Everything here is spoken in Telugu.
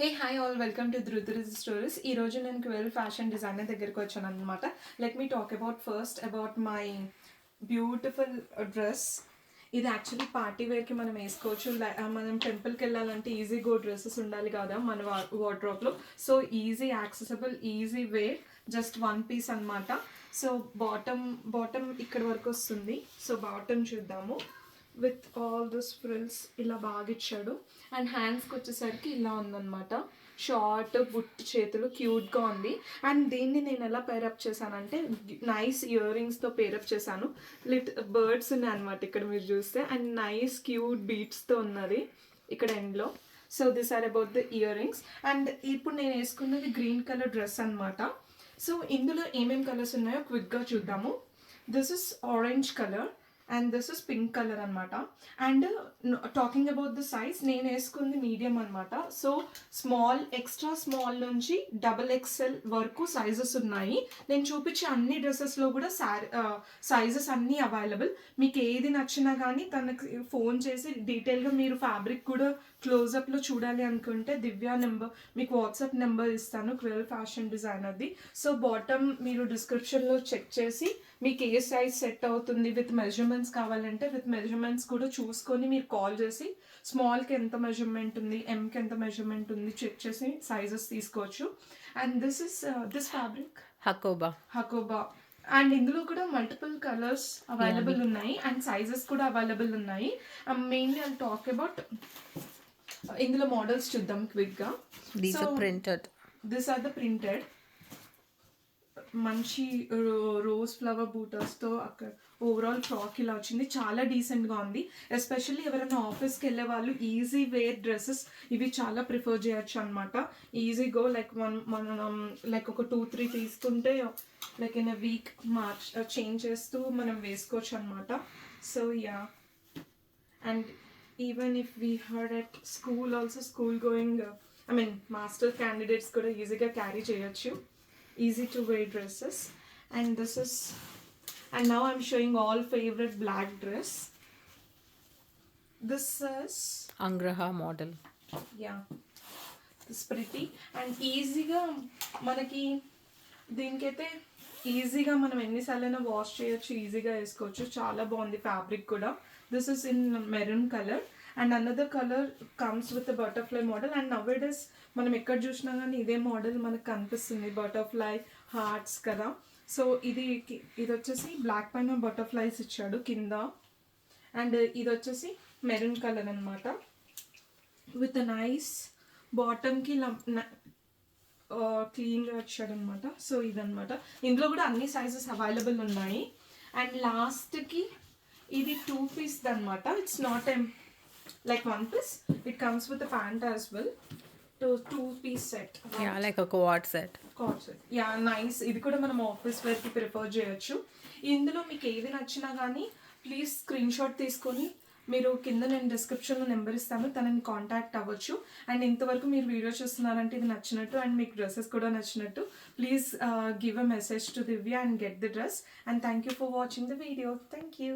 Hey hi all welcome to ధృతిరిజ్ స్టోరీస్. ఈరోజు నేను క్వెల్ ఫ్యాషన్ డిజైనర్ దగ్గరికి వచ్చాను అనమాట. Let me talk about my beautiful dress. ఇది యాక్చువల్లీ పార్టీ వేర్కి మనం వేసుకోవచ్చు. మనం టెంపుల్కి వెళ్ళాలంటే ఈజీ గో డ్రెస్సెస్ ఉండాలి కదా మన వార్డ్రోబ్లో. So easy accessible easy wear, just one piece అనమాట. సో బాటమ్ ఇక్కడ వరకు వస్తుంది. సో బాటమ్ చూద్దాము. విత్ ఆల్ దిస్ ఫ్రిల్స్ ఇలా బాగా ఇచ్చాడు. అండ్ హ్యాండ్స్కి వచ్చేసరికి ఇలా ఉందన్నమాట. షార్ట్ బుట్ చేతులు క్యూట్గా ఉంది. అండ్ దీన్ని నేను ఎలా పేరప్ చేశానంటే నైస్ ఇయర్ రింగ్స్తో పేరప్ చేశాను. బర్డ్స్ ఉన్నాయి అనమాట ఇక్కడ మీరు చూస్తే. అండ్ నైస్ క్యూట్ బీట్స్తో ఉన్నది ఇక్కడ ఎండ్లో. So this are about the earrings. And ఇప్పుడు నేను వేసుకున్నది గ్రీన్ కలర్ డ్రెస్ అనమాట. సో ఇందులో ఏమేమి కలర్స్ ఉన్నాయో క్విక్గా చూద్దాము. This is orange colour and this is pink colour అనమాట. And talking about the size, నేను వేసుకుంది మీడియం అనమాట. సో స్మాల్, ఎక్స్ట్రా స్మాల్ నుంచి XXL వరకు సైజెస్ ఉన్నాయి. నేను చూపించే అన్ని డ్రెస్సెస్లో కూడా సైజెస్ అన్నీ అవైలబుల్. మీకు ఏది నచ్చినా కానీ తనకి ఫోన్ చేసి డీటెయిల్గా మీరు ఫ్యాబ్రిక్ కూడా క్లోజప్లో చూడాలి అనుకుంటే దివ్య నెంబర్, మీకు వాట్సాప్ నెంబర్ ఇస్తాను, క్వెల్ ఫ్యాషన్ డిజైనర్ది. సో బాటమ్ మీరు డిస్క్రిప్షన్లో చెక్ చేసి మీకు ఏ సైజ్ సెట్ అవుతుంది, విత్ మెజర్మెంట్స్ కావాలంటే విత్ మెజర్మెంట్స్ కూడా చూసుకొని మీరు కాల్ చేసి స్మాల్కి ఎంత మెజర్మెంట్ ఉంది, ఎంకి ఎంత మెజర్మెంట్ ఉంది చెక్ చేసి సైజెస్ తీసుకోవచ్చు. And this fabric Hakoba. And ఇందులో కూడా మల్టిపుల్ కలర్స్ అవైలబుల్ ఉన్నాయి అండ్ సైజెస్ కూడా అవైలబుల్ ఉన్నాయి. మెయిన్లీ ఐ టాక్ అబౌట్ ఇందులో మోడల్స్ చూద్దాం క్విక్గా. These are the printed. మంచి రోజ్ ఫ్లవర్ బూటర్స్తో అక్కడ ఓవరాల్ ఫ్రాక్ ఇలా వచ్చింది. చాలా డీసెంట్గా ఉంది. ఎస్పెషల్లీ ఎవరైనా ఆఫీస్కి వెళ్ళే వాళ్ళు ఈజీ వేర్ డ్రెస్సెస్ ఇవి చాలా ప్రిఫర్ చేయొచ్చు అనమాట. ఈజీ గో, మనం లైక్ ఒక 2-3 తీసుకుంటే like in a week change చేస్తూ మనం వేసుకోవచ్చు అనమాట. So yeah, and even if we heard at school also, school going master candidates కూడా ఈజీగా క్యారీ చేయొచ్చు. Easy to wear dresses. And now I'm showing all favorite black dress. This is Angraha model. Yeah, this pretty and ఈజీగా మనకి దీనికైతే ఈజీగా మనం ఎన్నిసార్లైనా వాష్ చేయొచ్చు, ఈజీగా వేసుకోవచ్చు. చాలా బాగుంది ఫ్యాబ్రిక్ కూడా. This is in maroon colour and another colour comes with butterfly model. And nowadays మనం ఎక్కడ చూసినా కానీ ఇదే మోడల్ మనకు కనిపిస్తుంది, బటర్ఫ్లై హార్ట్స్ కదా. సో ఇది వచ్చేసి బ్లాక్ పైన బటర్ఫ్లైస్ ఇచ్చాడు కింద. అండ్ ఇది వచ్చేసి మెరూన్ కలర్ అనమాట విత్ నైస్ బాటమ్కి ఇలా క్లీన్గా వచ్చాడు అనమాట. సో ఇదనమాట. ఇందులో కూడా అన్ని సైజెస్ అవైలబుల్ ఉన్నాయి. అండ్ లాస్ట్కి ఇది 2 పీస్ అనమాట. It's not like one piece, it comes with a pant as well. 2-piece set. Yeah, like a quad set. Yeah, nice. ఇది కూడా మనం ఆఫీస్ వేర్కి ప్రిఫర్ చేయొచ్చు. ఇందులో మీకు ఏది నచ్చినా కానీ ప్లీజ్ స్క్రీన్ షాట్ తీసుకొని మీరు కింద నేను డిస్క్రిప్షన్లో నెంబర్ ఇస్తాను, తనని కాంటాక్ట్ అవ్వచ్చు. అండ్ ఇంతవరకు మీరు వీడియో చూస్తున్నారంటే ఇది నచ్చినట్టు అండ్ మీకు డ్రెస్సెస్ కూడా నచ్చినట్టు, please give a message to Divya and get the dress. And thank you for watching the video. Thank you.